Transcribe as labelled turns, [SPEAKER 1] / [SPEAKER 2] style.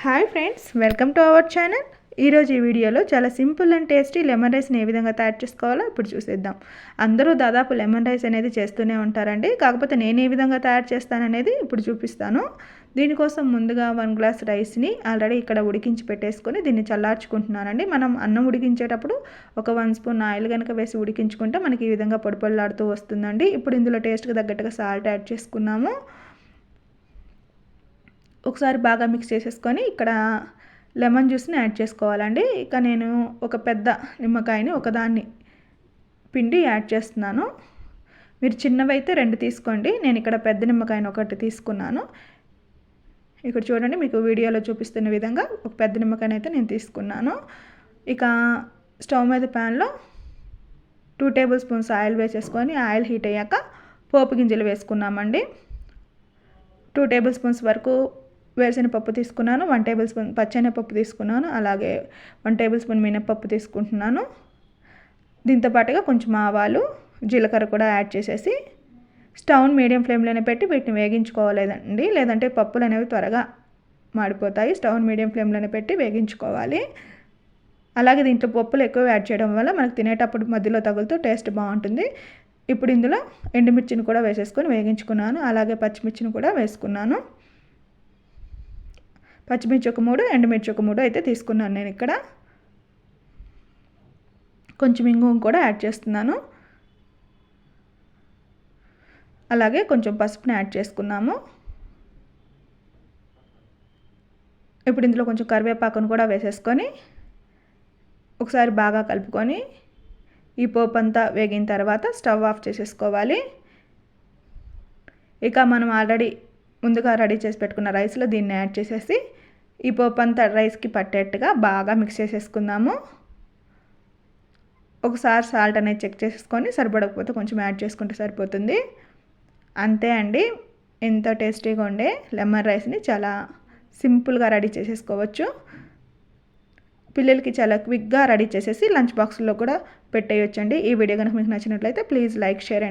[SPEAKER 1] Hi friends, welcome to our channel. ఈరోజు ఈ వీడియోలో చాలా సింపుల్ అండ్ టేస్టీ లెమన్ రైస్ని ఏ విధంగా తయారు చేసుకోవాలో ఇప్పుడు చూసేద్దాం. అందరూ దాదాపు లెమన్ రైస్ అనేది చేస్తూనే ఉంటారండి. కాకపోతే నేను ఏ విధంగా తయారు చేస్తాననేది ఇప్పుడు చూపిస్తాను. దీనికోసం ముందుగా 1 గ్లాస్ రైస్ని ఆల్రెడీ ఇక్కడ ఉడికించి పెట్టేసుకొని దీన్ని చల్లార్చుకుంటున్నానండి. మనం అన్నం ఉడికించేటప్పుడు ఒక 1 స్పూన్ ఆయిల్ కనుక వేసి ఉడికించుకుంటే మనకి ఈ విధంగా పొడి పొడిలాడుతూ వస్తుందండి. ఇప్పుడు ఇందులో టేస్ట్కి తగ్గట్టుగా సాల్ట్ యాడ్ చేసుకున్నాము. ఒకసారి బాగా మిక్స్ చేసేసుకొని ఇక్కడ లెమన్ జ్యూస్ని యాడ్ చేసుకోవాలండి. ఇక నేను ఒక పెద్ద నిమ్మకాయని ఒకదాన్ని పిండి యాడ్ చేస్తున్నాను. మీరు చిన్నవైతే 2 తీసుకోండి. నేను ఇక్కడ పెద్ద నిమ్మకాయని ఒకటి తీసుకున్నాను. ఇక్కడ చూడండి, మీకు వీడియోలో చూపిస్తున్న విధంగా ఒక పెద్ద నిమ్మకాయని అయితే నేను తీసుకున్నాను. ఇక స్టవ్ మీద ప్యాన్లో 2 టేబుల్ స్పూన్స్ ఆయిల్ వేసేసుకొని ఆయిల్ హీట్ అయ్యాక పోపు గింజలు వేసుకున్నామండి. 2 టేబుల్ స్పూన్స్ వరకు వేరుశనగపప్పు తీసుకున్నాను, 1 టేబుల్ స్పూన్ పచ్చెనగపప్పు తీసుకున్నాను, అలాగే 1 టేబుల్ స్పూన్ మినపప్పు తీసుకుంటున్నాను. దీంతో పాటుగా కొంచెం ఆవాలు, జీలకర్ర కూడా యాడ్ చేసేసి స్టవ్ని మీడియం ఫ్లేమ్లోనే పెట్టి వీటిని వేగించుకోవాలేదండి, లేదంటే పప్పులు అనేవి త్వరగా మాడిపోతాయి. స్టవ్ని మీడియం ఫ్లేమ్లోనే పెట్టి వేగించుకోవాలి. అలాగే దీంట్లో పప్పులు ఎక్కువ యాడ్ చేయడం వల్ల మనకు తినేటప్పుడు మధ్యలో తగులుతూ టేస్ట్ బాగుంటుంది. ఇప్పుడు ఇందులో ఎండుమిర్చిని కూడా వేసేసుకొని వేగించుకున్నాను. అలాగే పచ్చిమిర్చిని కూడా వేసుకున్నాను. పచ్చిమిర్చి ఒక 3, ఎండుమిర్చి ఒక 3 అయితే తీసుకున్నాను నేను ఇక్కడ. కొంచెం ఇంగువ కూడా యాడ్ చేస్తున్నాను. అలాగే కొంచెం పసుపుని యాడ్ చేసుకున్నాము. ఇప్పుడు ఇందులో కొంచెం కరివేపాకును కూడా వేసేసుకొని ఒకసారి బాగా కలుపుకొని ఈ పోపు అంతా వేగిన తర్వాత స్టవ్ ఆఫ్ చేసేసుకోవాలి. ఇక మనం ఆల్రెడీ ముందుగా రెడీ చేసి పెట్టుకున్న రైస్లో దీన్ని యాడ్ చేసేసి ఈ పోపు అంతా రైస్కి పట్టేట్టుగా బాగా మిక్స్ చేసేసుకుందాము. ఒకసారి సాల్ట్ అనేది చెక్ చేసేసుకొని సరిపడకపోతే కొంచెం యాడ్ చేసుకుంటే సరిపోతుంది. అంతే అండి, ఎంతో టేస్టీగా ఉండే లెమన్ రైస్ని చాలా సింపుల్గా రెడీ చేసేసుకోవచ్చు. పిల్లలకి చాలా క్విక్గా రెడీ చేసేసి లంచ్ బాక్స్లో కూడా పెట్టేయొచ్చండి. ఈ వీడియో కనుక మీకు నచ్చినట్లయితే ప్లీజ్ లైక్, షేర్